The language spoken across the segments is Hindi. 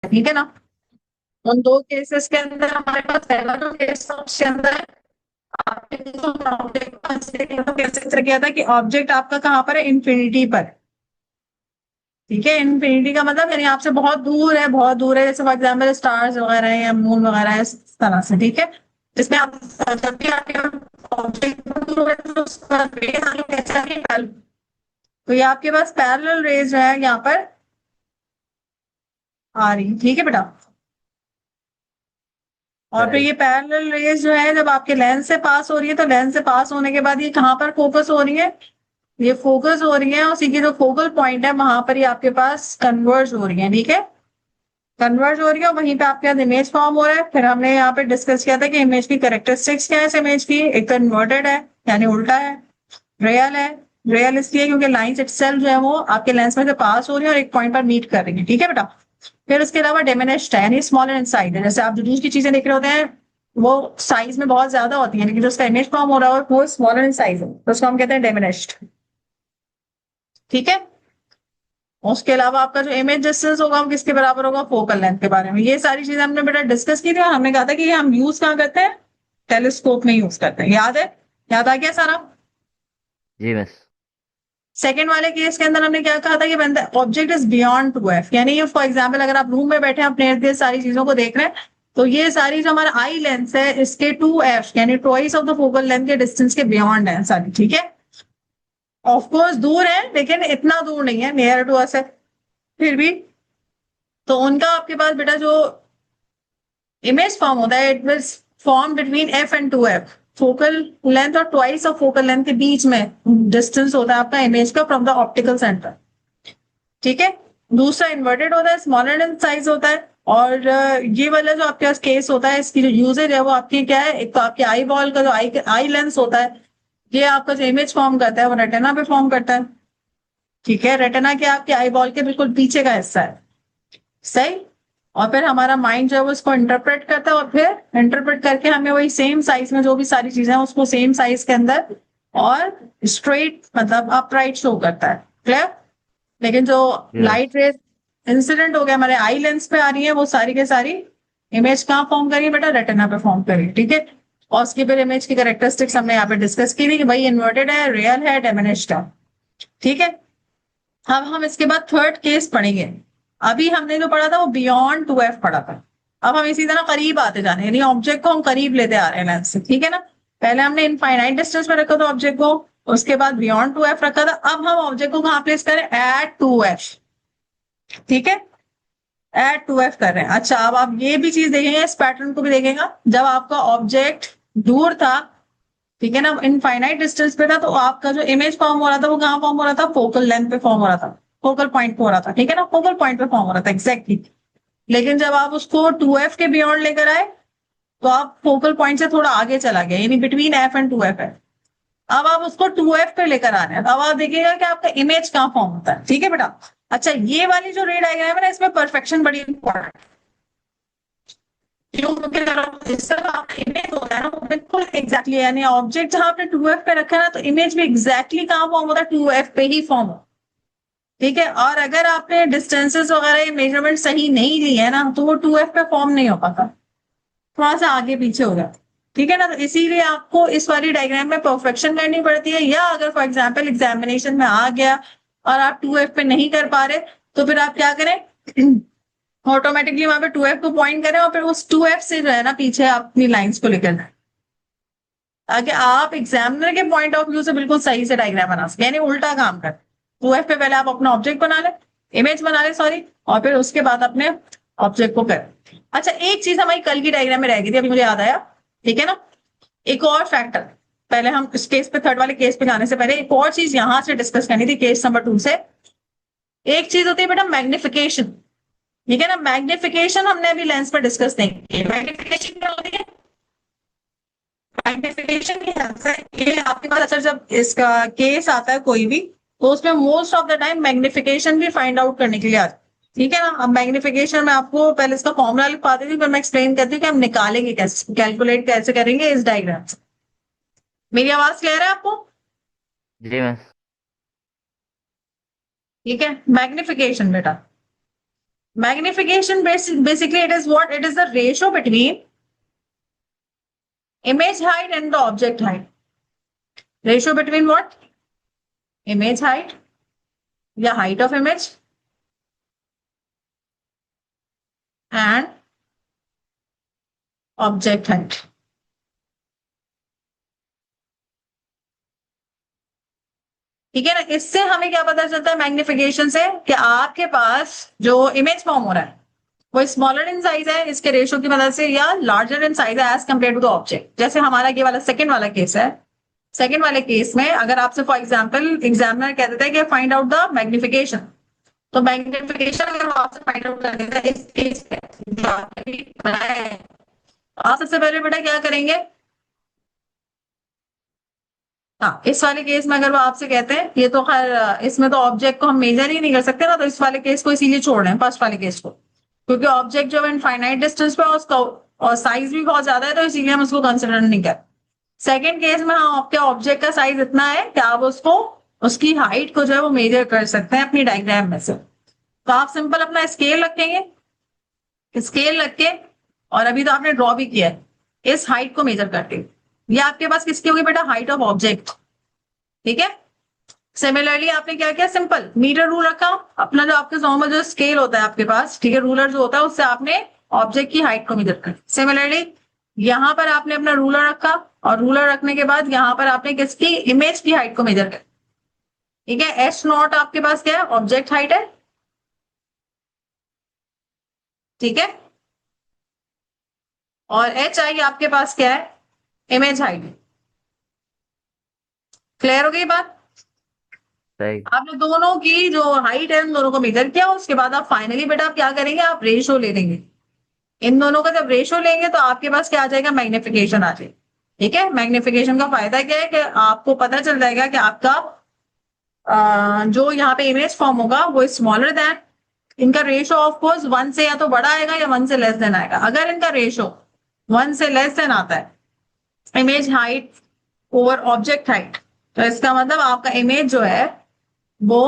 ठीक है ना। उन दो केसेस के अंदर हमारे पास पहला जो केस था उसके अंदर आपने जो ऑब्जेक्ट कैसे कंसिडर किया था कि ऑब्जेक्ट आपका कहाँ पर है, इन्फिनिटी पर। ठीक है, इन्फिनिटी का मतलब यानी आपसे बहुत दूर है, बहुत दूर है, जैसे फॉर एग्जाम्पल स्टार्स वगैरह है या मून वगैरह है, इस तरह से। ठीक है, जिसमें आप जब भी आपके ऑब्जेक्ट दूर है तो उसका रेज आगे कैसा है, तो ये आपके पास पैरेलल रेज है यहाँ पर आ रही। ठीक है बेटा, और फिर राइट। ये पैरेलल रेज जो है जब आपके लेंस से पास हो रही है, तो लेंस से पास होने के बाद ये कहाँ पर फोकस हो रही है, ये फोकस हो रही है उसी की जो फोकल पॉइंट है वहां पर ये आपके पास कन्वर्ज हो रही है। ठीक है, कन्वर्ज हो रही है और वहीं पे आपके पास इमेज फॉर्म हो रहा है। फिर हमने यहाँ पे डिस्कस किया था कि इमेज की कैरेक्टरिस्टिक्स क्या है इस इमेज की। एक तो इन्वर्टेड है यानी उल्टा है, रियल है, रियल इसलिए क्योंकि लाइंस इटसेल्फ जो है वो आपके लेंस में से पास हो रही है और एक पॉइंट पर मीट कर रही है। ठीक है बेटा, फिर उसके अलावा डिमिनिश्ड है यानी स्मॉलर इन साइज है। जैसे आप जो दूर की चीजें देख रहे होते हैं वो साइज में बहुत ज्यादा होती है, लेकिन जो उसका इमेज फॉर्म हो रहा है वो स्मॉलर इन साइज है, तो उसको हम कहते हैं डिमिनिश्ड। ठीक है, उसके अलावा आपका जो इमेज डिस्टेंस होगा वो किसके बराबर होगा, फोकल लेंथ के बारे में। ये सारी चीजें हमने बेटा डिस्कस की थी और हमने कहा था कि ये हम यूज कहाँ करते हैं, टेलीस्कोप में यूज करते हैं। याद है, याद आ गया सारा। जी मिस। सेकंड वाले केस के अंदर हमने क्या कहा था कि बंदा ऑब्जेक्ट इज बियॉन्ड 2f, यानी फॉर एग्जाम्पल अगर आप रूम में बैठे हैं अपने इर्द गिर्द सारी चीजों को देख रहे हैं, तो ये सारी जो हमारा आई लेंस है इसके 2f यानी twice of the focal length के डिस्टेंस के बियॉन्ड है सारी। ठीक है, ऑफ कोर्स दूर है लेकिन इतना दूर नहीं है, नियर टू अस है फिर भी। तो उनका आपके पास बेटा जो इमेज फॉर्म होता है, it will form between F and 2f, focal length और ट्वाइस ऑफ फोकल लेंथ के बीच में डिस्टेंस होता है आपका इमेज का फ्रॉम द ऑप्टिकल सेंटर। ठीक है, दूसरा इन्वर्टेड होता है, स्मॉलर इन साइज होता है। और ये वाला जो आपके पास केस होता है इसकी जो यूजेज है वो आपकी क्या है, एक तो आपके आई बॉल का जो आई लेंस होता है, ये आपका जो इमेज फॉर्म करता है वो रेटिना पे फॉर्म करता है। ठीक है, रेटिना के आपके आई बॉल के बिल्कुल पीछे का हिस्सा है, सही। और फिर हमारा माइंड जो है वो उसको इंटरप्रेट करता है और फिर इंटरप्रेट करके हमें वही सेम साइज में जो भी सारी चीजें हैं उसको सेम साइज के अंदर और स्ट्रेट मतलब अपराइट शो करता है। क्लियर। लेकिन जो जी लाइट मिस। रेज इंसिडेंट हो गया हमारे आई लेंस पे आ रही है वो सारी के सारी इमेज कहाँ फॉर्म करिए बेटा, रेटिना पे फॉर्म करिए। ठीक है, और उसकी फिर इमेज की कैरेक्टरिस्टिक्स हमने यहाँ पे डिस्कस की थी कि भाई इन्वर्टेड है, रियल है, डिमिनिश्ड है। ठीक है, अब हम इसके बाद थर्ड केस पढ़ेंगे। अभी हमने जो पढ़ा था वो बियॉन्ड 2f पढ़ा था। अब हम इसी तरह करीब आते जा रहे हैं, यानी ऑब्जेक्ट को हम करीब लेते आ रहे हैं लेंस से। ठीक है ना, पहले हमने इनफाइनाइट डिस्टेंस में रखा था ऑब्जेक्ट को, उसके बाद बियॉन्ड 2f रखा था। अब हम ऑब्जेक्ट को कहाँ प्लेस करें, एट 2f। ठीक है, एट 2f कर रहे हैं। अच्छा, अब आप ये भी चीज देखेंगे, इस पैटर्न को भी देखेगा, जब आपका ऑब्जेक्ट दूर था, ठीक है ना, इनफाइनाइट डिस्टेंस पे था, तो आपका जो इमेज फॉर्म हो रहा था वो कहाँ फॉर्म हो रहा था, फोकल लेंथ पे फॉर्म हो रहा था, फोकल पॉइंट पे हो रहा था। ठीक है ना, फोकल पॉइंट पे फॉर्म हो रहा था एग्जैक्टली। लेकिन जब आप उसको 2f के बियॉन्ड लेकर आए तो आप फोकल पॉइंट से थोड़ा आगे चला गया, यानी बिटवीन f एंड 2f है। अब आप उसको 2f पे लेकर आ रहे हैं, अब आप देखिएगा कि आपका इमेज कहाँ फॉर्म होता है। ठीक है बेटा, अच्छा ये वाली जो रे डायग्राम है ना इसमें परफेक्शन बड़ी इंपॉर्टेंट। क्यों, क्योंकि अगर इस तरह आपका इमेज होता है ना वो बिल्कुल एग्जैक्टली यानी ऑब्जेक्ट जहां आपने 2f पे रखा है ना, तो इमेज भी एग्जैक्टली कहाँ फॉर्म होता है, 2f पे ही फॉर्म होता है। ठीक है, और अगर आपने डिस्टेंसेस वगैरह मेजरमेंट सही नहीं ली है ना तो वो 2f पे फॉर्म नहीं हो पाता, थोड़ा सा आगे पीछे हो जाता। ठीक है ना, तो इसीलिए आपको इस वाली डायग्राम में परफेक्शन करनी पड़ती है। या अगर फॉर एग्जाम्पल एग्जामिनेशन में आ गया और आप 2f पे नहीं कर पा रहे, तो फिर आप क्या करें, ऑटोमेटिकली वहां पे 2f को पॉइंट करें और फिर उस 2f से जो है ना पीछे आप अपनी लाइंस को लेकर जाए, ताकि आप एग्जामिनर के पॉइंट ऑफ व्यू से बिल्कुल सही से डायग्राम बना सके, यानी उल्टा काम कर। 2f पे पहले आप अपना ऑब्जेक्ट बना ले, इमेज बना ले सॉरी, और फिर उसके बाद अपने ऑब्जेक्ट को कर। अच्छा, एक चीज हमारी कल की डायग्राम में रह गई थी, अभी मुझे याद आया। ठीक है ना, एक और फैक्टर, पहले हम इस केस पे थर्ड वाले केस पे जाने से पहले एक और चीज यहां से डिस्कस करनी थी केस नंबर 2 से। एक चीज होती है बेटा मैग्निफिकेशन। ठीक है ना, मैग्निफिकेशन हमने अभी लेंस पर डिस्कस नहीं की। मैग्निफिकेशन क्या होती है, मैग्निफिकेशन की हेल्प से ये आपके पास अच्छा जब इसका केस आता है कोई भी, तो उसमें most of the time magnification भी फाइंड आउट करने के लिए आता है। ठीक है ना, अब मैग्निफिकेशन में आपको पहले इसका फॉर्मूला लिख पाती थी, पर मैं एक्सप्लेन करती हूँ कि हम निकालेंगे कैसे, कैलकुलेट कैसे करेंगे इस डायग्राम से। मेरी आवाज क्लियर है आपको। जी मिस। ठीक है, मैग्निफिकेशन बेटा, Magnification basically it is what? It is the ratio between image height and the object height. Ratio between what? Image height या height of image and object height. ठीक है ना? इससे हमें क्या पता चलता है मैग्निफिकेशन से कि आपके पास जो इमेज फॉर्म हो रहा है वो स्मॉलर इन साइज है इसके रेशियो की मदद से या लार्जर इन साइज है as compare to the object. जैसे हमारा ये वाला सेकंड वाला केस है, सेकंड वाले केस में अगर आपसे फॉर एग्जांपल एग्जामिनर कह देता है कि फाइंड आउट द मैग्निफिकेशन, तो मैग्निफिकेशन अगर वो आपसे फाइंड आउट कर देता है इस केस पे जो आपने अभी बनाया है, आप सबसे पहले बेटा क्या करेंगे? हाँ, इस वाले केस में अगर वो आपसे कहते हैं, ये तो खैर इसमें तो ऑब्जेक्ट को हम मेजर ही नहीं कर सकते ना, तो इस वाले केस को इसीलिए छोड़ रहे हैं फर्स्ट वाले केस को, क्योंकि ऑब्जेक्ट जो इनफाइनाइट डिस्टेंस पे है उसका और साइज भी बहुत ज्यादा है, तो इसीलिए हम उसको कंसिडर नहीं कर। सेकेंड केस में हाँ, आपके ऑब्जेक्ट का साइज इतना है कि आप उसको उसकी हाइट को जो है वो मेजर कर सकते हैं अपनी डायग्राम में से। तो आप सिंपल अपना स्केल रखेंगे, स्केल रख के, और अभी तो आपने ड्रॉ भी किया है, इस हाइट को मेजर करके, ये आपके पास किसकी होगी बेटा? Height of object. ठीक है। सिमिलरली आपने क्या किया? सिंपल मीटर रूल रखा, अपना जो आपके नॉर्मल जो स्केल होता है आपके पास, ठीक है, रूलर जो होता है उससे आपने ऑब्जेक्ट की हाइट को मेजर कर। सिमिलरली यहां पर आपने अपना रूलर रखा, और रूलर रखने के बाद यहां पर आपने किसकी इमेज की हाइट को मेजर कर। ठीक है। एच नॉट आपके पास क्या है? ऑब्जेक्ट हाइट है। ठीक है। और एच आई आपके पास क्या है? Image height. क्लियर हो गई बात? सही। आपने दोनों की जो हाइट है उन दोनों को मेजर किया, उसके बाद आप फाइनली बेटा आप क्या करेंगे? आप रेशो ले लेंगे। इन दोनों का जब रेशो लेंगे तो आपके पास क्या आ जाएगा? मैग्निफिकेशन आ जाएगा। ठीक है। मैग्निफिकेशन का फायदा क्या है कि आपको पता चल जाएगा कि आपका जो यहाँ पे इमेज फॉर्म होगा वो स्मॉलर देन, इनका रेशो ऑफ कोर्स वन से या तो बड़ा आएगा या वन से लेस देन आएगा। अगर इनका रेशो वन से लेस देन आता है, image height over object height, तो इसका मतलब आपका इमेज जो है वो,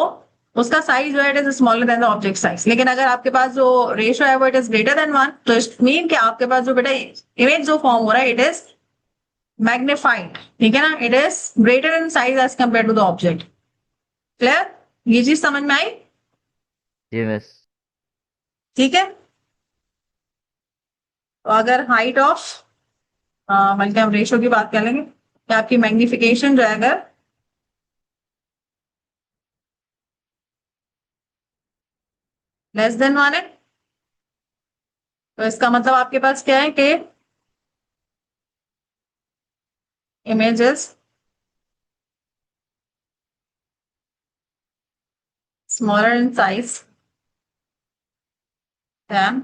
उसका साइज जो है it is smaller than the object size. लेकिन अगर आपके पास जो रेशियो है वो it is greater than one, तो इट मीन कि आपके पास जो बेटा इमेज जो फॉर्म हो रहा है इट इज मैग्निफाइड। ठीक है ना? It is greater in size as compare to the object. Clear? ये चीज समझ में आई? जी मिस। ठीक है। तो अगर हाइट ऑफ, बल्कि हम रेशियो की बात कर लेंगे कि आपकी मैग्निफिकेशन जो है अगर लेस देन वन है, तो इसका मतलब आपके पास क्या है कि images smaller in size than,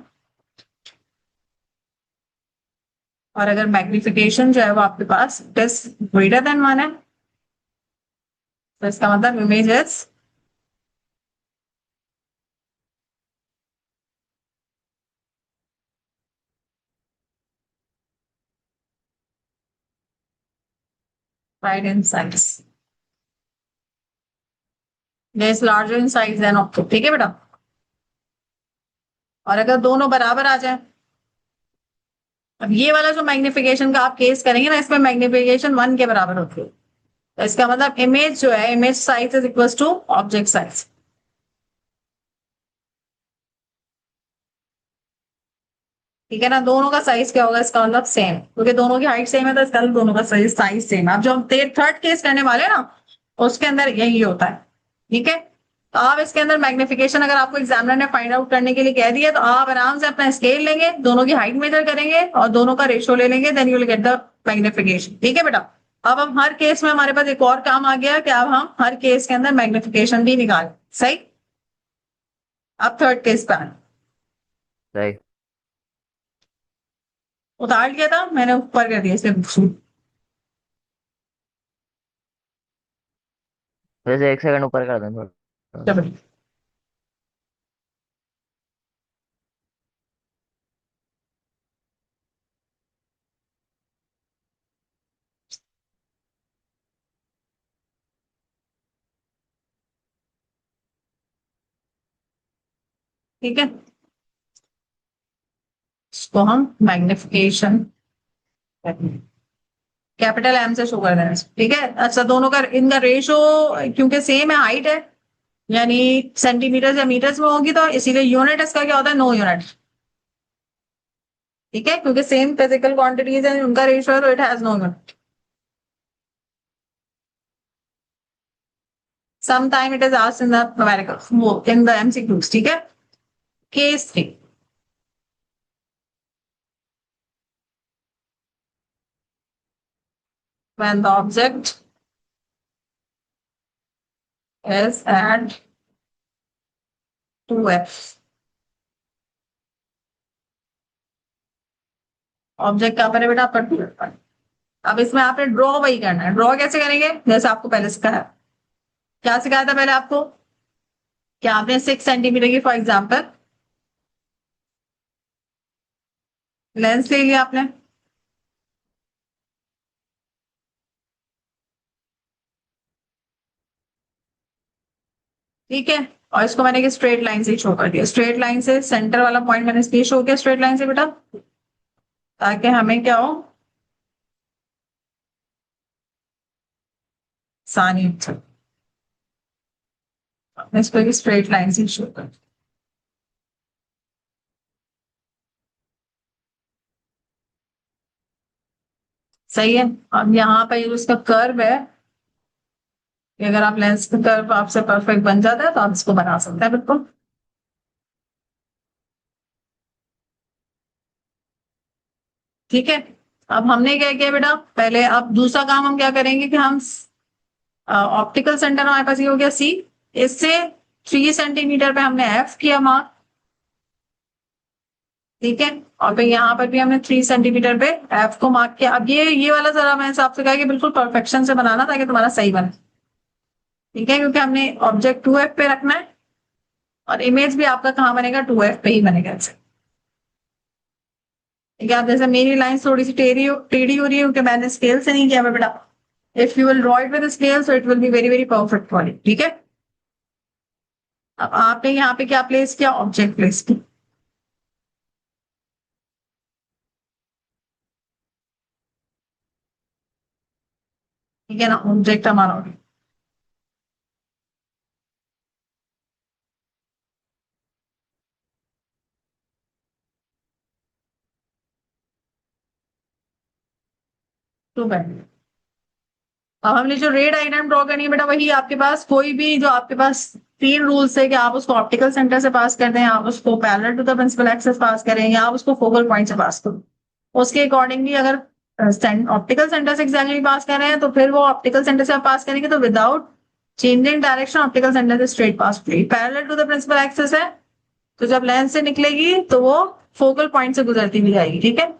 और अगर मैग्निफिकेशन जो है वो आपके पास it is greater than one है, तो इसका मतलब image is wide in size, is larger in size than object. ठीक है बेटा। और अगर दोनों बराबर आ जाए, अब ये वाला जो मैग्निफिकेशन का आप केस करेंगे ना, इसमें मैग्निफिकेशन वन के बराबर होती है, तो इसका मतलब इमेज जो है image size is equal to object size. ठीक है ना? दोनों का साइज क्या होगा? इसका मतलब सेम, क्योंकि दोनों की हाइट सेम है तो इसका मतलब दोनों का साइज सेम है। अब जो हम थर्ड केस करने वाले हैं ना, उसके अंदर यही होता है। ठीक है। तो आप इसके अंदर मैग्निफिकेशन अगर आपको एग्जामिनर ने फाइंड आउट करने के लिए कह दिया, तो आप आराम से अपना स्केल लेंगे, दोनों की हाइट मेजर करेंगे और दोनों का रेशियो ले लेंगे, then you will get the magnification. ठीक है बेटा। अब हम हर केस में हमारे पास एक और काम आ गया कि अब हम हर केस के अंदर मैग्निफिकेशन भी निकालें। सही। अब थर्ड केस पे आए। सही। उतार लिया था मैंने, ऊपर कर दिया इसलिए। वैसे एक सेकंड ऊपर कर दें थोड़ा। चलो। ठीक है। इसको हम मैग्निफिकेशन कैपिटल एम से शो कर देना, ठीक है। अच्छा, दोनों का इनका रेशो क्योंकि सेम है, हाइट है, यानी सेंटीमीटर या मीटर्स में होगी, तो इसीलिए यूनिट इसका क्या होता है, नो यूनिट, ठीक है, क्योंकि सेम फिजिकल क्वांटिटीज है, उनका रेशियो है, तो it has no unit. Some time it is asked in the numerical, in the MCQs, ठीक है। Case 3, when the object is at 2f, object कहां पर है बेटा, आपका 2f पर। अब इसमें आपने ड्रॉ वही करना है। ड्रॉ कैसे करेंगे, जैसे आपको पहले सिखाया, क्या सिखाया था पहले आपको, क्या आपने 6 सेंटीमीटर की फॉर एग्जाम्पल लेंस ले लिया आपने, ठीक है, और इसको मैंने एक स्ट्रेट लाइन से शो कर दिया। स्ट्रेट लाइन से सेंटर वाला पॉइंट मैंने इसलिए शो किया स्ट्रेट लाइन से बेटा, ताकि हमें क्या हो, आसानी हो। इसको एक स्ट्रेट लाइन से शो कर, सही है। अब यहाँ पर ये जो इसका कर्व है, कि अगर आप लेंस का कर्व आपसे परफेक्ट बन जाता है तो आप इसको बना सकते हैं बिल्कुल, ठीक है। अब हमने क्या किया बेटा, पहले अब दूसरा काम हम क्या करेंगे कि हम ऑप्टिकल सेंटर हमारे पास ये हो गया सी, इससे 3 सेंटीमीटर पे हमने एफ किया मार्क, ठीक है, और फिर यहाँ पर भी हमने 3 सेंटीमीटर पे एफ को मार्क किया। अब ये वाला जरा मैंने आपसे कहा कि बिल्कुल परफेक्शन से बनाना ताकि तुम्हारा सही बने, ठीक है, क्योंकि हमने ऑब्जेक्ट 2f पे रखना है और इमेज भी आपका कहाँ बनेगा, 2f पे ही बनेगा ऐसे, ठीक है। अब जैसे मेरी लाइन थोड़ी सी टेढ़ी हो रही है क्योंकि मैंने स्केल से नहीं किया है बेटा, if you will draw it with scale so it will be very very perfect for you, ठीक है। अब आपने यहाँ पे क्या प्लेस किया, ऑब्जेक्ट प्लेस किया, ठीक है ना, ऑब्जेक्ट हमारा हो गया। तो बैठ, अब हमने जो रे डायग्राम ड्रॉ करनी है बेटा, वही आपके पास कोई भी जो आपके पास 3 रूल्स है कि आप उसको ऑप्टिकल सेंटर से पास कर दें, आप उसको parallel to the principal axis pass करें, या आप उसको फोकल पॉइंट से पास करो, उसके अकॉर्डिंगली अगर ऑप्टिकल सेंटर से एग्जैक्टली पास कर रहे हैं तो फिर वो ऑप्टिकल सेंटर से आप पास करेंगे तो without changing direction optical centre से स्ट्रेट पास होगी। Parallel to the principal axis है तो जब लेंस से निकलेगी तो वो फोकल पॉइंट से गुजरती हुई जाएगी, ठीक है।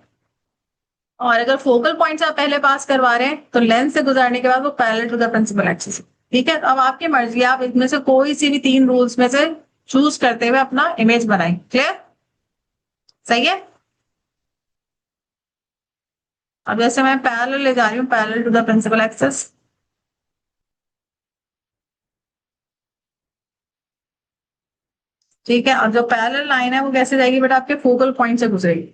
और अगर फोकल पॉइंट से आप पहले पास करवा रहे हैं तो लेंस से गुजरने के बाद वो parallel to the principal axis, ठीक है। अब आपकी मर्जी, आप इनमें से कोई सी भी 3 रूल्स में से चूज करते हुए अपना इमेज बनाएं, क्लियर, सही है। अब जैसे मैं पैरेलल ले जा रही हूँ, parallel to the principal axis, ठीक है। अब जो पैरेलल लाइन है वो कैसे जाएगी बेटा, आपके फोकल पॉइंट से गुजरेगी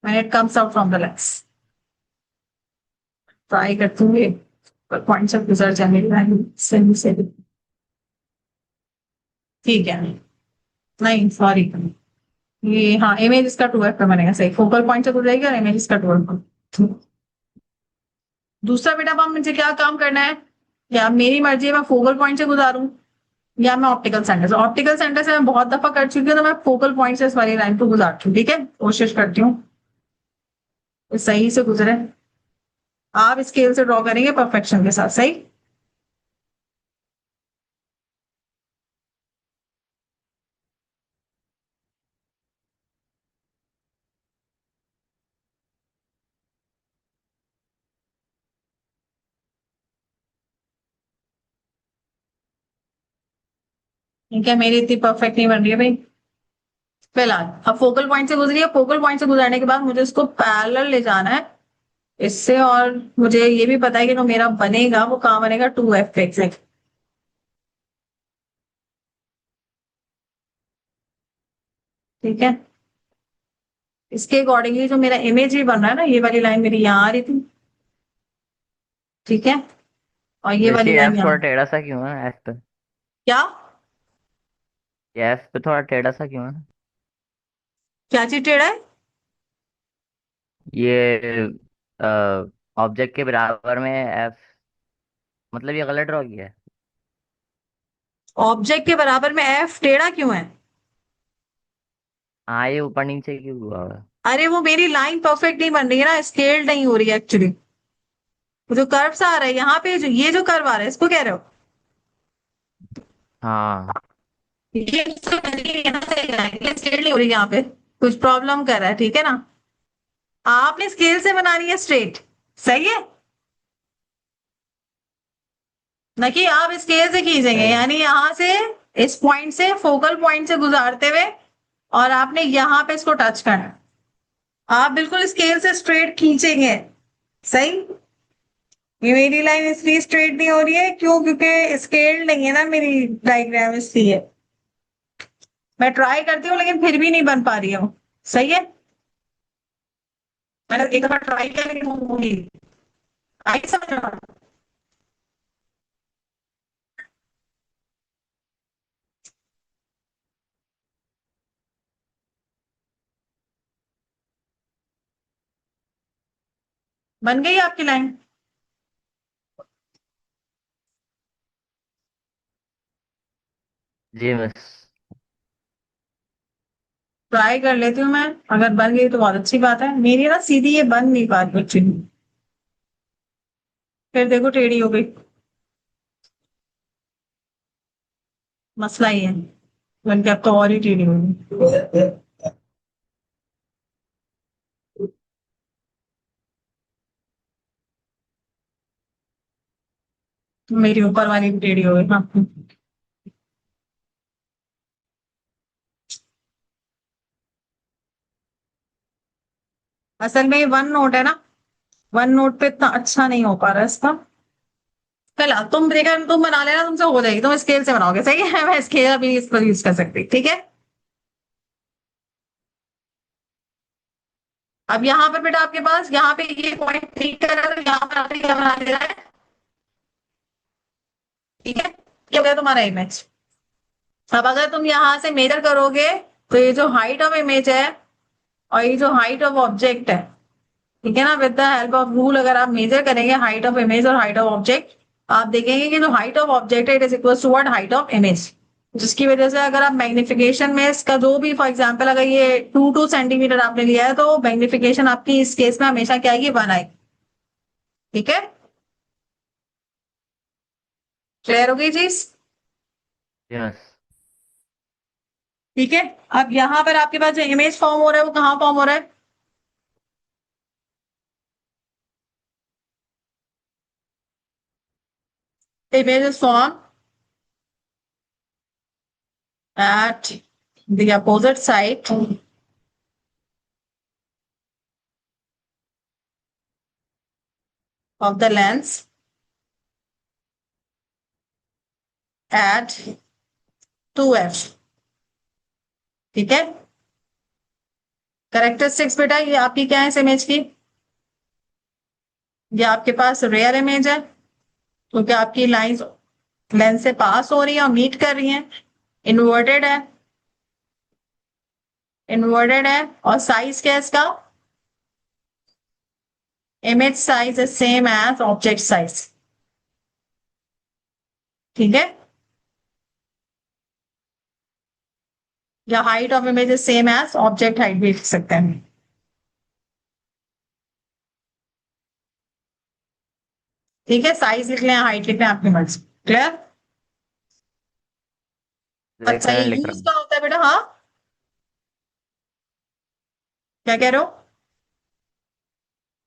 when it comes out from the lens, try करती हूँ पॉइंट से गुजर जाने से, ठीक है, नहीं सॉरी, ये हाँ इमेज इसका 2f पे बनेगा, सही, फोकल पॉइंट से गुजरेगी और इमेज इसका 2f। दूसरा बेटा अब मुझे क्या काम करना है, या मेरी मर्जी है मैं फोकल पॉइंट से गुजारूं या मैं ऑप्टिकल सेंटर से। ऑप्टिकल सेंटर से मैं बहुत दफा कर चुकी हूँ तो मैं फोकल पॉइंट से इस वाली लाइन को गुजारती हूँ, ठीक है, कोशिश करती हूँ सही से गुजरे। आप स्केल से ड्रॉ करेंगे परफेक्शन के साथ, सही। ठीक है, मेरी इतनी परफेक्ट नहीं बन रही है भाई, फिलहाल अब फोकल पॉइंट से गुजरी है, फोकल पॉइंट से गुजरने के बाद मुझे इसको पैरेलल ले जाना है इससे, और मुझे ये भी पता है कि जो मेरा बनेगा वो कहाँ बनेगा, 2f पे एग्जैक्ट, ठीक है। इसके अकॉर्डिंगली जो मेरा इमेज भी बन रहा है ना, ये वाली लाइन मेरी यहाँ आ रही थी, ठीक है, और ये वाली वैसे लाइन एफ थोड़ा यहाँ। टेढ़ा सा क्यों है एफ पे? क्या? ये एफ पे थोड़ा टेढ़ा सा क्यों है? क्या चीज टेढ़ा है? ये ऑब्जेक्ट के बराबर में एफ, मतलब ये गलत ड्रॉ किया है। ऑब्जेक्ट के बराबर में एफ टेढ़ा क्यों है? हाँ, ये ऊपर नीचे क्यों हुआ है? अरे वो मेरी लाइन परफेक्ट नहीं बन रही है ना, स्केल्ड नहीं हो रही है एक्चुअली। जो कर्व्स आ रहा है यहाँ पे, जो ये जो कर्व आ रहा है इसको कह रहे हो? हाँ। ये जो यहाँ से लाइन स्केल्ड नहीं हो रही यहाँ पे, कुछ प्रॉब्लम कर रहा है, ठीक है ना। आपने स्केल से बनानी है स्ट्रेट, सही है ना, कि आप स्केल से खींचेंगे, सही। यानी यहाँ से इस पॉइंट से, फोकल पॉइंट से गुजारते हुए, और आपने यहाँ पे इसको टच करना है। आप बिल्कुल स्केल से स्ट्रेट खींचेंगे, सही। ये मेरी लाइन इसलिए स्ट्रेट नहीं हो रही है, क्यों? क्योंकि स्केल नहीं है ना मेरी डायग्राम, इसलिए। मैं ट्राई करती हूँ लेकिन फिर भी नहीं बन पा रही हूँ, सही है। मैंने एक बार ट्राई किया लेकिन वो होगी। आई समझ में? बन गई आपकी लाइन? जी मिस। ट्राई कर लेती हूँ मैं, अगर बन गई तो बहुत अच्छी बात है। मेरी ना सीधी ये बन नहीं पा रही एक्चुअली, फिर देखो टेढ़ी हो गई, मसला ही है। बन के अब तो और ही टेढ़ी हो गई, मेरी ऊपर वाली भी टेढ़ी हो गई। हाँ, असल में वन नोट है ना, वन नोट पे इतना अच्छा नहीं हो पा रहा है इसका। कल तुम देखा, तुम बना लेना, तुमसे हो जाएगी, तुम स्केल से बनाओगे, सही है। मैं स्केल अभी इस पर यूज कर सकती, ठीक है। अब यहाँ पर बेटा आपके पास, यहाँ पे ये पॉइंट ठीक कर रहा है, तो यहाँ पर आपने क्या बना दे रहा है, ठीक है। ये हो गया तुम्हारा इमेज। अब अगर तुम यहाँ से मेजर करोगे, तो ये जो हाइट ऑफ इमेज है और ये जो हाइट ऑफ ऑब्जेक्ट है, ठीक है ना, with the help of rule अगर आप मेजर करेंगे हाइट ऑफ इमेज और हाइट ऑफ ऑब्जेक्ट, आप देखेंगे कि जो हाइट ऑफ ऑब्जेक्ट है it is equal to what, height of image. जिसकी वजह से अगर आप मैग्निफिकेशन में इसका जो भी, फॉर एग्जांपल अगर ये 2 2 सेंटीमीटर आपने लिया है, तो मैग्निफिकेशन आपकी इस केस में हमेशा क्या आएगी, 1 आएगी, ठीक है। क्लियर हो गई चीज? जी मिस। ठीक है। अब यहाँ पर आपके पास जो इमेज फॉर्म हो रहा है वो कहाँ फॉर्म हो रहा है? Image is form at the opposite side of the lens at 2f, ठीक है। करेक्टरिस्टिक्स बेटा ये आपकी क्या है इस इमेज की? ये आपके पास रेयर इमेज है, क्योंकि आपकी लाइंस लेंस से पास हो रही है और मीट कर रही हैं। इन्वर्टेड है, इन्वर्टेड है, और साइज क्या है इसका? Image size is same as object size, ठीक है। या height of image is same as object height भी लिख सकते हैं, ठीक है। साइज लिख लें, हाइट लिख लें, आपकी मर्जी। क्लियर? एक अच्छा, ये सेकंड लिख रहा यूज हूँ। का होता है बेटा, हाँ, क्या कह रहे हो?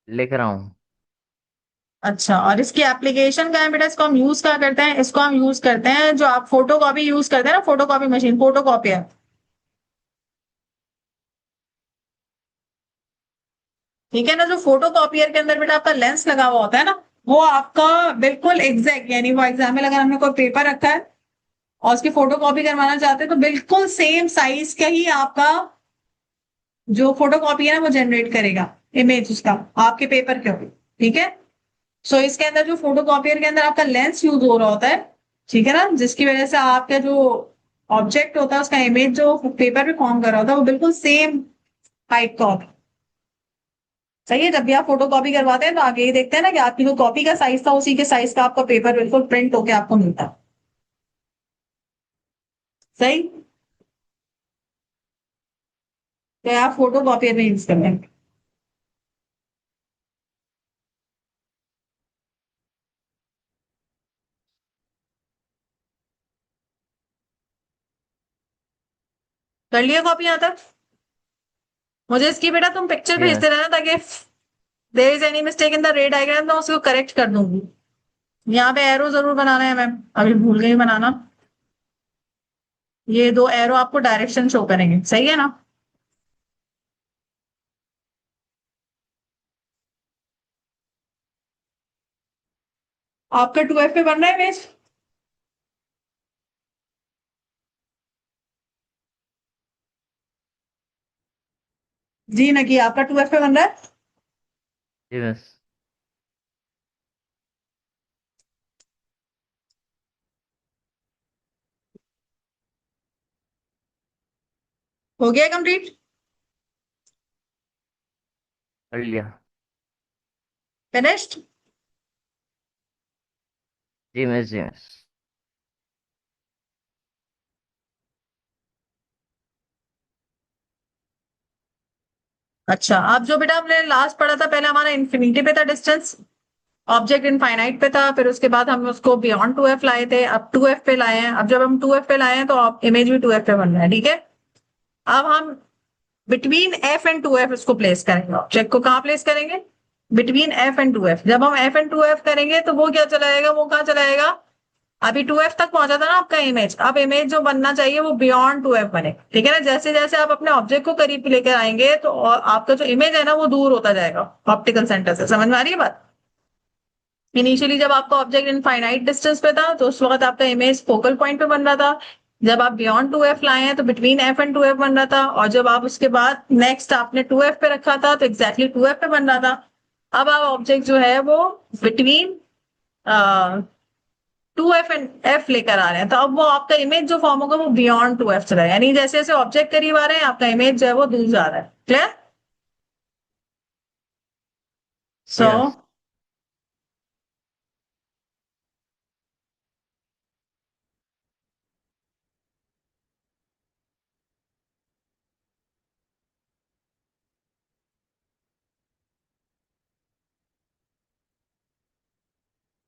लिख रहा हूँ। अच्छा, और इसकी एप्लीकेशन क्या है बेटा? इसको हम यूज क्या करते हैं? इसको हम यूज करते हैं, जो आप फोटो कॉपी यूज करते हैं ना, photo copy machine, photo copier, ठीक है ना। जो फोटो कॉपियर के अंदर बेटा आपका लेंस लगा हुआ होता है ना, वो आपका बिल्कुल एग्जैक्ट, यानी फॉर एग्जाम्पल अगर हमने कोई पेपर रखा है और उसकी फोटो कॉपी करवाना चाहते हैं, तो बिल्कुल सेम साइज का ही आपका जो फोटो कॉपी है ना वो जनरेट करेगा इमेज उसका आपके पेपर के ऊपर। ठीक है। सो इसके अंदर जो फोटो कॉपियर के अंदर आपका लेंस यूज हो रहा होता है, ठीक है ना, जिसकी वजह से आपका जो ऑब्जेक्ट होता है उसका इमेज जो पेपर पे फॉर्म कर रहा होता है वो बिल्कुल सेम हाइट का होता है। सही है। जब भी आप फोटो कॉपी करवाते हैं तो आगे ये देखते हैं ना कि आपकी जो कॉपी का साइज था उसी के साइज का आपका पेपर बिल्कुल प्रिंट होके आपको मिलता है। सही। तो आप फोटो कॉपियर में यूज कर लेंगे। कर लिया कॉपी यहाँ तक? मुझे इसकी बेटा तुम पिक्चर जी भेजते मिस। रहना ताकि there is any mistake in the ray diagram तो उसको करेक्ट कर दूंगी। यहाँ पे एरो जरूर बनाना है मैम, अभी भूल गई बनाना। ये दो एरो आपको डायरेक्शन शो करेंगे, सही है ना? आपका 2F पे बन रहा है इमेज? जी नकी, आपका 2F पे बन रहा है? जी मिस। हो गया कंप्लीट? कर लिया। फिनिश्ड? जी मिस, जी मिस। अच्छा, अब जो बेटा हमने लास्ट पढ़ा था, पहले हमारा इन्फिनिटी पे था डिस्टेंस, ऑब्जेक्ट इनफाइनाइट पे था, फिर उसके बाद हम उसको बियॉन्ड 2F लाए थे, अब 2F पे लाए हैं। अब जब हम 2F पे लाए हैं तो इमेज भी 2F पे बन रहा है। ठीक है। अब हम बिटवीन F एंड 2F इसको प्लेस करेंगे। ऑब्जेक्ट को कहाँ प्लेस करेंगे? Between F and 2F। जब हम F एंड 2F करेंगे तो वो क्या चला जाएगा, वो कहाँ चला जाएगा? अभी 2F तक पहुंचा था ना आपका इमेज, अब इमेज जो बनना चाहिए वो बियॉन्ड 2F बने। ठीक है ना? जैसे जैसे आप अपने ऑब्जेक्ट को करीब लेकर आएंगे तो आपका जो इमेज है ना वो दूर होता जाएगा ऑप्टिकल सेंटर से। समझ में आ रही है बात? इनिशियली जब आपका ऑब्जेक्ट इनफाइनाइट डिस्टेंस पे था तो उस वक्त आपका इमेज फोकल पॉइंट पे बन रहा था। जब आप बियॉन्ड 2F लाए हैं तो बिटवीन F एंड 2F बन रहा था, और जब आप उसके बाद नेक्स्ट आपने 2F पे रखा था तो एग्जैक्टली 2F पे बन रहा था। अब आप ऑब्जेक्ट जो है वो बिटवीन 2F एंड F लेकर आ रहे हैं, तो अब वो आपका इमेज जो फॉर्म होगा वो बियॉन्ड 2F चला है, यानी जैसे जैसे ऑब्जेक्ट करीब आ रहे हैं आपका इमेज जो है वो दूर जा रहा है। क्लियर? सो जी मिस।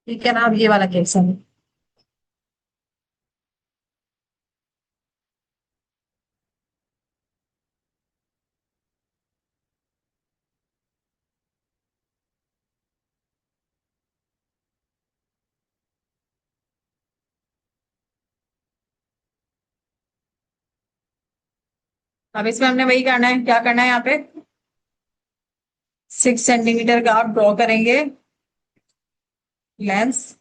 ठीक है ना? अब ये वाला केस है। अब इसमें हमने वही करना है, क्या करना है यहाँ पे? 6 सेंटीमीटर का आप ड्रॉ करेंगे लेंस।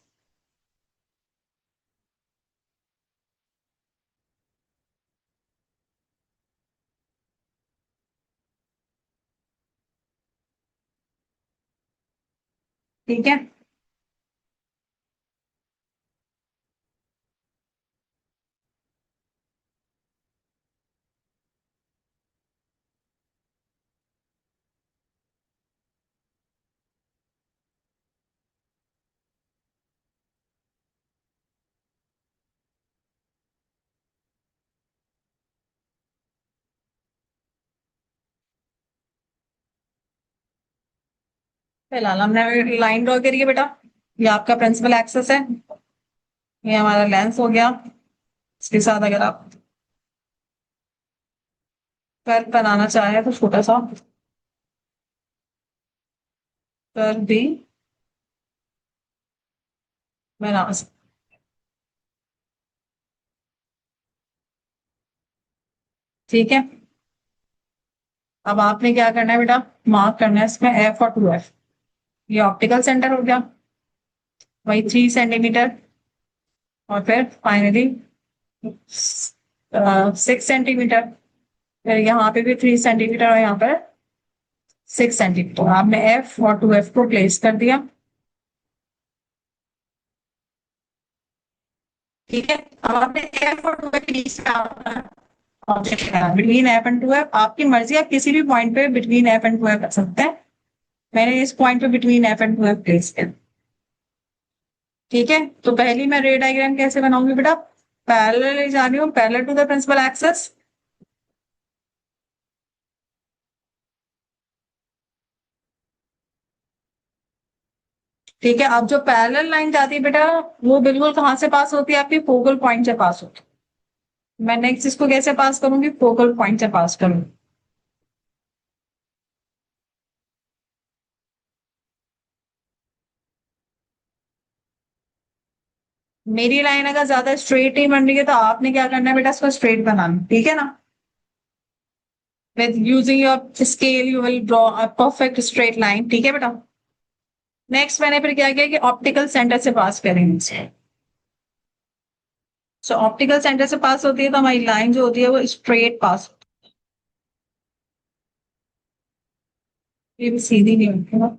ठीक है। फिलहाल हमने लाइन ड्रॉ करी है बेटा। ये आपका प्रिंसिपल एक्सेस है, ये हमारा लेंस हो गया। इसके साथ अगर आप कर्व बनाना चाहें तो छोटा सा कर्व भी बना सकते। ठीक है। अब आपने क्या करना है बेटा, मार्क करना है इसमें F और 2F। ये ऑप्टिकल सेंटर हो गया, वही 3 सेंटीमीटर, और फिर फाइनली 6 सेंटीमीटर। फिर यहाँ पे भी 3 सेंटीमीटर और यहाँ पर 6 सेंटीमीटर। आपने एफ और 2F को प्लेस कर दिया। ठीक है, अब आपने एफ और 2F के बीच का ऑब्जेक्ट लगाना, बिटवीन एफ एंड 2F। आपकी मर्जी, आप किसी भी पॉइंट पे बिटवीन एफ एंड 2F कर सकते हैं। मैंने इस पॉइंट पे between F and 2F place किया। ठीक है, तो पहली मैं रे डायग्राम कैसे बनाऊंगी बेटा, पैरेलल जा रही हूँ, parallel to the principal axis. ठीक है, अब जो पैरेलल लाइन जाती है बेटा, वो बिल्कुल कहाँ से पास होती है, आपकी फोकल पॉइंट से पास होती है। मैं नेक्स्ट इसको कैसे पास करूंगी, फोकल पॉइंट से पास करूंगी। मेरी लाइन अगर ज्यादा स्ट्रेट ही बन रही है तो आपने क्या करना है बेटा, इसको स्ट्रेट बनाना, ठीक है ना। With using your scale you will draw a perfect straight line. ठीक है बेटा। नेक्स्ट मैंने फिर क्या किया कि ऑप्टिकल सेंटर से पास करेंगे। सो ऑप्टिकल सेंटर से पास होती है तो हमारी लाइन जो होती है वो स्ट्रेट पास होती है, ये भी सीधी नहीं होती है।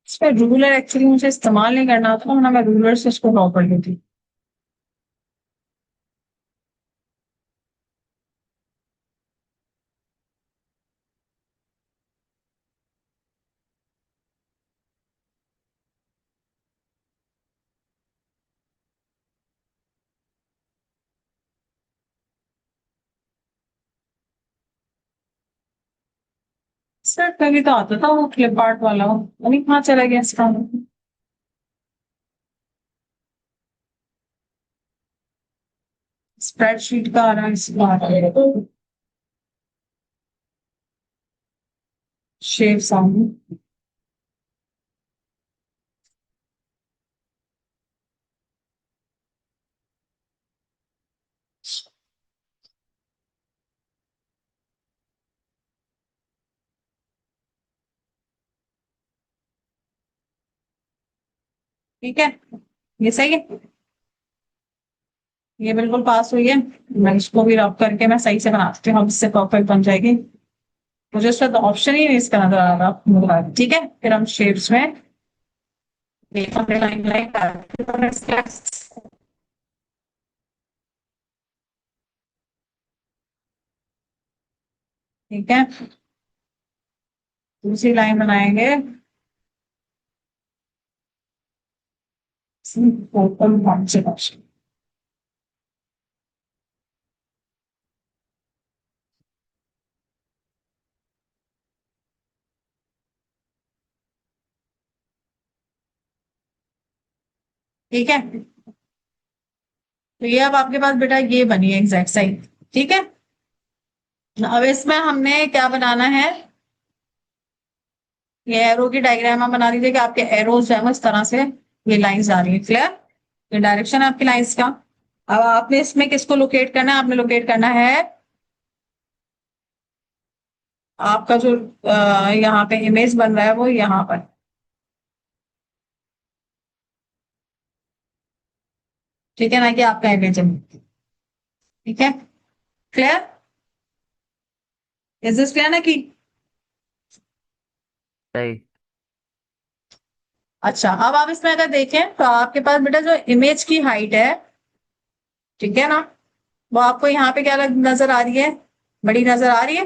इस पर रूलर एक्चुअली मुझे इस्तेमाल नहीं करना आता, वरना मैं रूलर से इसको ड्रॉ कर लेती। सर कभी तो आता था वो क्लिप आर्ट वाला, अभी कहाँ चला गया इसका। स्प्रेडशीट का आ रहा है, इसका आ रहा है शेप साउंड। ठीक है, ये सही है, ये बिल्कुल पास हुई है। मैं इसको भी रब करके मैं सही से बना सकती हूँ, अब इससे परफेक्ट बन जाएगी। मुझे उसका तो ऑप्शन ही नहीं इसका नजर आ रहा। ठीक है, फिर हम शेप्स में लाइन लाइन ठीक है, दूसरी लाइन बनाएंगे फोकल पॉइंट से पास। ठीक है, तो ये अब आपके पास बेटा ये बनी है एग्जैक्ट सही। ठीक है, अब इसमें हमने क्या बनाना है, ये एरो की डायग्राम हम बना दीजिए कि आपके एरोज जो है वो इस तरह से ये लाइंस आ रही है। क्लियर, ये डायरेक्शन है आपकी लाइंस का। अब आपने इसमें किसको लोकेट करना है, आपने लोकेट करना है आपका जो यहाँ पे इमेज बन रहा है वो यहाँ पर। ठीक है ना, कि आपका इमेज है। ठीक है, क्लियर, इज दिस क्लियर ना कि। सही। अच्छा, अब आप इसमें अगर देखें तो आपके पास बेटा जो इमेज की हाइट है, ठीक है ना, वो आपको यहाँ पे क्या नजर आ रही है, बड़ी नजर आ रही है।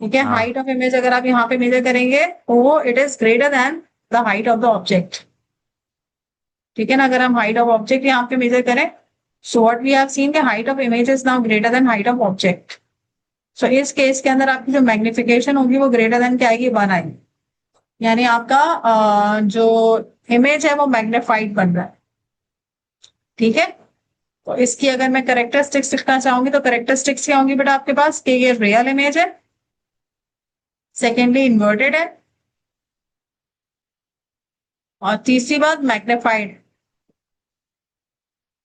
ठीक है, हाँ। हाइट ऑफ इमेज अगर आप यहाँ पे मेजर करेंगे तो it is greater then the height of the object. ठीक है ना, अगर हम हाइट ऑफ ऑब्जेक्ट यहाँ पे मेजर करें so what we have seen कि height of image is now greater than height of object. So इस केस के अंदर आपकी जो मैग्निफिकेशन होगी वो ग्रेटर देन क्या आएगी, 1 आएगी। यानी आपका जो इमेज है वो मैग्निफाइड बन रहा है। ठीक है, तो इसकी अगर मैं करेक्टरिस्टिक्स लिखना चाहूंगी तो करेक्टरिस्टिक्स क्या होंगी बेटा आपके पास, कि ये रियल इमेज है, सेकेंडली इन्वर्टेड है, और तीसरी बात मैग्निफाइड।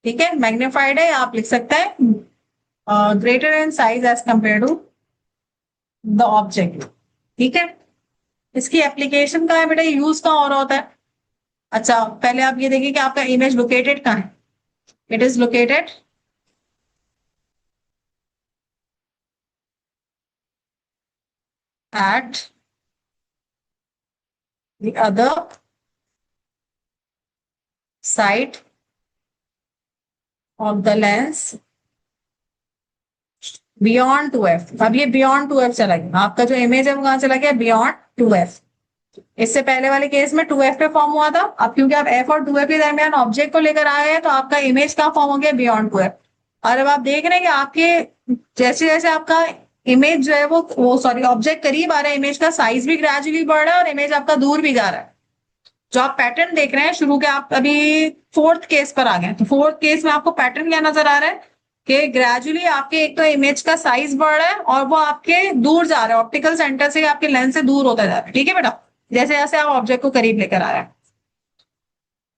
ठीक है, मैग्निफाइड है, आप लिख सकते हैं greater in size as compare to the object. ठीक है, इसकी एप्लीकेशन कहाँ है बेटा, यूज कहाँ हो रहा होता है। अच्छा, पहले आप ये देखिए कि आपका इमेज लोकेटेड कहाँ है। It is located at the other side of the lens beyond 2f। अब ये बियॉन्ड 2f चला गया, आपका जो इमेज है वो कहाँ चला गया, बियॉन्ड 2f। इससे पहले वाले केस में 2f पे फॉर्म हुआ था, अब क्योंकि आप f और 2f के दरमियान ऑब्जेक्ट को लेकर आए हैं तो आपका इमेज का फॉर्म हो गया बियॉन्ड 2f। और अब आप देख रहे हैं कि आपके जैसे जैसे आपका इमेज जो है वो सॉरी ऑब्जेक्ट करीब आ रहा है, इमेज का साइज भी ग्रेजुअली बढ़ रहा है और इमेज आपका दूर भी जा रहा है। जो आप पैटर्न देख रहे हैं शुरू के, आप अभी फोर्थ केस पर आ गए, तो फोर्थ केस में आपको पैटर्न क्या नजर आ रहा है कि ग्रेजुअली आपके एक तो इमेज का साइज बढ़ रहा है और वो आपके दूर जा रहा है, ऑप्टिकल सेंटर से आपके लेंस से दूर होता जा रहा है। ठीक है बेटा, जैसे जैसे आप ऑब्जेक्ट को करीब लेकर आ रहे हैं।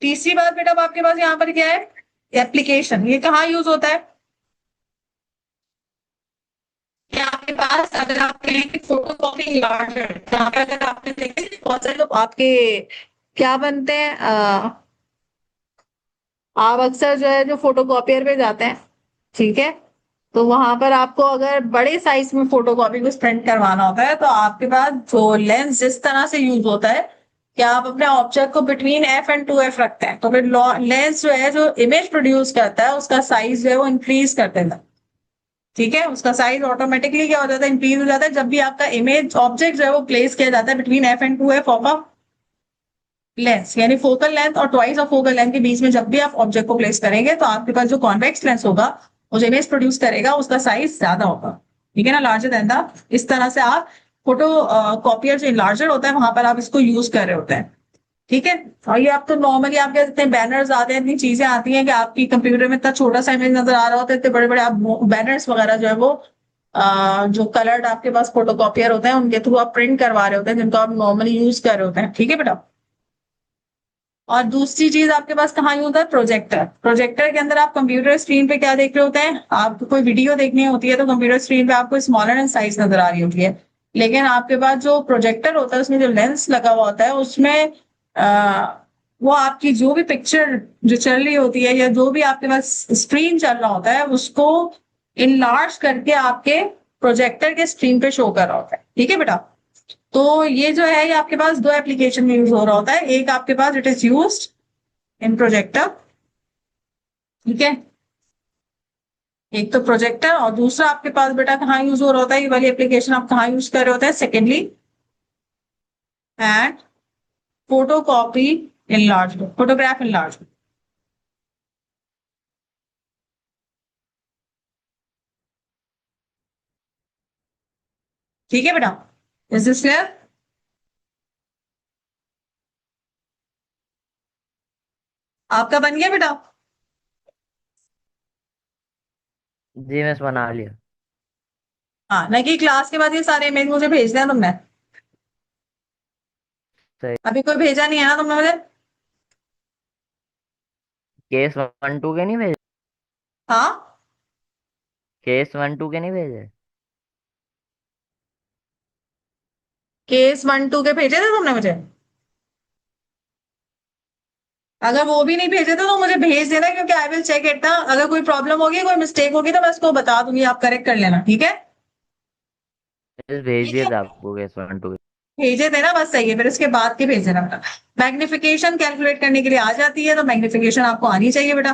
तीसरी बात बेटा अब आपके पास यहाँ पर क्या है, एप्लीकेशन। ये कहाँ यूज होता है, कि आपके पास अगर आप कहें कि फोटो कॉपी लार्जर, यहाँ पे अगर आपने देखे बहुत सारे लोग आपके क्या बनते हैं, आप अक्सर जो है जो फोटो कॉपियर पे जाते हैं, ठीक है, तो वहां पर आपको अगर बड़े साइज में फोटो कॉपी को प्रिंट करवाना होता है तो आपके पास जो लेंस जिस तरह से यूज होता है कि आप अपने ऑब्जेक्ट को बिटवीन f एंड 2f रखते हैं, तो फिर लेंस जो है जो इमेज प्रोड्यूस करता है उसका साइज जो है वो इंक्रीज कर देता है। ठीक है, उसका साइज ऑटोमेटिकली क्या हो जाता है, इंक्रीज हो जाता है जब भी आपका इमेज ऑब्जेक्ट जो है वो प्लेस किया जाता है between f and 2f of a lens. यानी फोकल लेंथ और ट्वाइस ऑफ फोकल लेंथ के बीच में जब भी आप ऑब्जेक्ट को प्लेस करेंगे तो आपके पास जो कॉन्वेक्स लेंस होगा वो जो इमेज प्रोड्यूस करेगा उसका साइज ज्यादा होगा। ठीक है ना, लार्जर देन द। इस तरह से आप फोटो कॉपियर जो लार्जर होता है वहां पर आप इसको यूज कर रहे होते हैं। ठीक है, और ये आप तो नॉर्मली आप कह सकते हैं बैनर्स आते हैं, इतनी चीजें आती हैं कि आपकी कंप्यूटर में इतना छोटा सा इमेज नजर आ रहा होता है, इतने बड़े बड़े आप बैनर्स वगैरह जो है वो जो कलर्ड आपके पास फोटो कॉपियर होते हैं उनके थ्रू आप प्रिंट करवा रहे होते हैं, जिनको आप नॉर्मली यूज कर रहे होते हैं। ठीक है बेटा, और दूसरी चीज आपके पास कहाँ यूज होता है, प्रोजेक्टर। प्रोजेक्टर के अंदर आप कंप्यूटर स्क्रीन पे क्या देख रहे होते हैं, आपको कोई वीडियो देखनी होती है तो कंप्यूटर स्क्रीन पे आपको स्मॉलर इन साइज नजर आ रही होती है, लेकिन आपके पास जो प्रोजेक्टर होता है उसमें जो लेंस लगा हुआ होता है उसमें वो आपकी जो भी पिक्चर जो चल रही होती है या जो भी आपके पास स्क्रीन चल रहा होता है उसको इनलार्ज करके आपके प्रोजेक्टर के स्क्रीन पे शो कर रहा होता है। ठीक है बेटा, तो ये जो है ये आपके पास दो एप्लीकेशन में यूज हो रहा होता है, एक आपके पास it is used in projector. ठीक है, एक तो प्रोजेक्टर और दूसरा आपके पास बेटा कहाँ यूज हो रहा होता है, ये वाली एप्लीकेशन आप कहाँ यूज कर रहे होते हैं, secondly and photo copy enlargement, photograph enlargement. ठीक है बेटा, इज दिस क्लियर। आपका बन गया बेटा। जी मिस, बना लिया। हाँ, नहीं कि क्लास के बाद ये सारे इमेज मुझे भेज दिया तुमने, सही। अभी कोई भेजा नहीं है ना तुमने मुझे। केस 1 2 के नहीं भेजे? हाँ, केस 1 2 के नहीं भेजे? केस 1 2 के भेजे थे तुमने मुझे, अगर वो भी नहीं भेजे थे तो मुझे भेज देना, क्योंकि आई विल चेक इट ना, अगर कोई प्रॉब्लम होगी कोई मिस्टेक होगी तो मैं उसको बता दूंगी, आप करेक्ट कर लेना। ठीक है, मिस, भेज ठीक दिए है, थे आपको केस 1 2 के। भेजे थे ना, बस सही है, फिर इसके बाद के भेज देना बेटा। मैग्निफिकेशन कैलकुलेट करने के लिए आ जाती है, तो मैग्निफिकेशन आपको आनी चाहिए बेटा।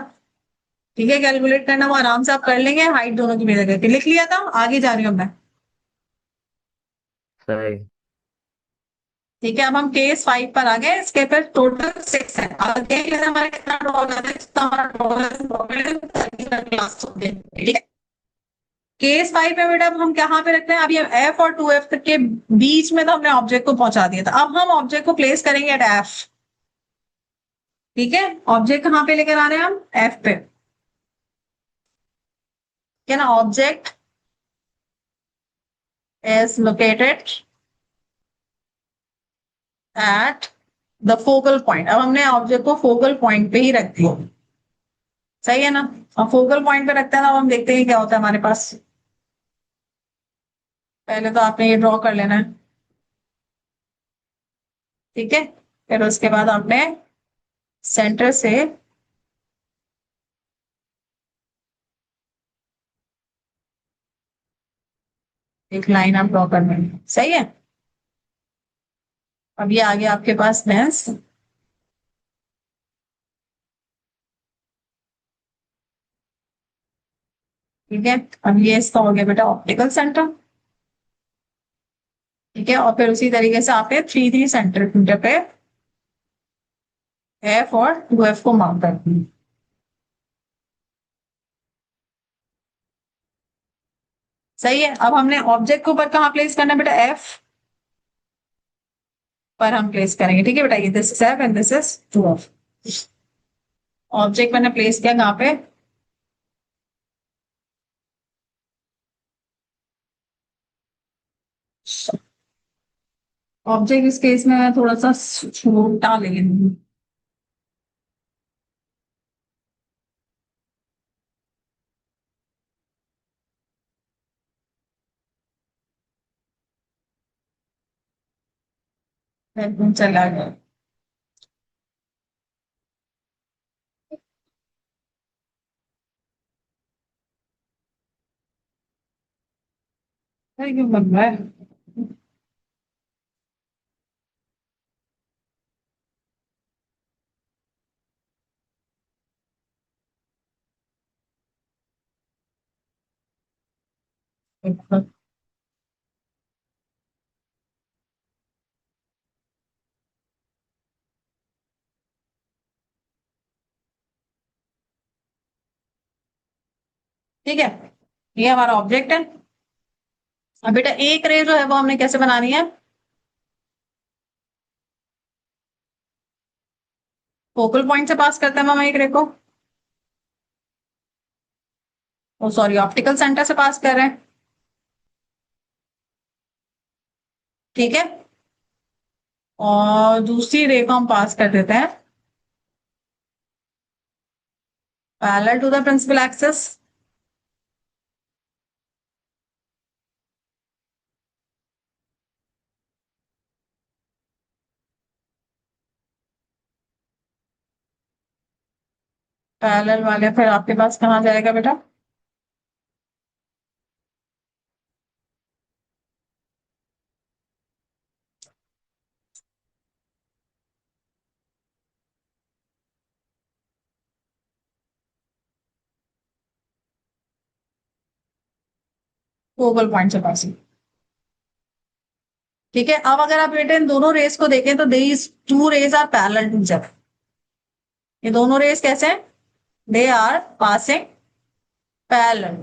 ठीक है, कैलकुलेट करना वो आराम से आप कर लेंगे, हाइट दोनों की मेजर करके लिख लिया था, आगे जा रही हूँ मैं। सही। ठीक है, अब हम केस 5 पर आ गए। इसके फिर टोटल 6 है। अब देख लेते हैं हमारा कितना ड्रॉ हो जाता है, जितना हमारा क्लास। ठीक है, केस 5 में बेटा अब हम कहाँ पे रखते हैं, अब ये एफ और 2f के बीच में तो हमने ऑब्जेक्ट को पहुंचा दिया था। अब हम ऑब्जेक्ट को प्लेस करेंगे एट एफ। ठीक है, ऑब्जेक्ट कहाँ पे लेकर आ रहे हैं हम, एफ पे। क्या ना, object is located at the focal point. अब हमने ऑब्जेक्ट को फोकल पॉइंट पे ही रख दिया, सही है ना। अब फोकल पॉइंट पे रखते हैं ना, अब हम देखते हैं क्या होता है हमारे पास। पहले तो आपने ये ड्रॉ कर लेना है। ठीक है, फिर उसके बाद आपने सेंटर से एक लाइन आप ड्रॉ करनी है, सही है। अब ये आ गया आपके पास लेंस। ठीक है, अब ये इसका हो गया बेटा ऑप्टिकल सेंटर। ठीक है, और फिर उसी तरीके से आपने 3D सेंटर पे एफ और 2f को मार्क कर दिया। सही है, अब हमने ऑब्जेक्ट को ऊपर कहाँ प्लेस करना है बेटा, एफ पर हम प्लेस करेंगे। ठीक है बेटा, ये this is F and this is 2f। Object मैंने प्लेस किया कहाँ पे, ऑब्जेक्ट इस केस में थोड़ा सा छोटा ले लूंगी। चला गया। अरे क्यों बन रहा है, ठीक है। ये हमारा ऑब्जेक्ट है। अब बेटा एक रे जो है वो हमने कैसे बनानी है, फोकल पॉइंट से पास करते हैं हम एक रे को। ओ सॉरी, ऑप्टिकल सेंटर से पास कर रहे हैं। ठीक है, और दूसरी रे को हम पास कर देते हैं parallel to the principal axis. Parallel वाले फिर आपके पास कहाँ जाएगा बेटा, फोकल पॉइंट से पास। ठीक है, अब अगर आप बेटे इन दोनों रेस को देखें तो these two rays are parallel to each other. ये दोनों रेस कैसे हैं, दे आर पासिंग पैरेलल।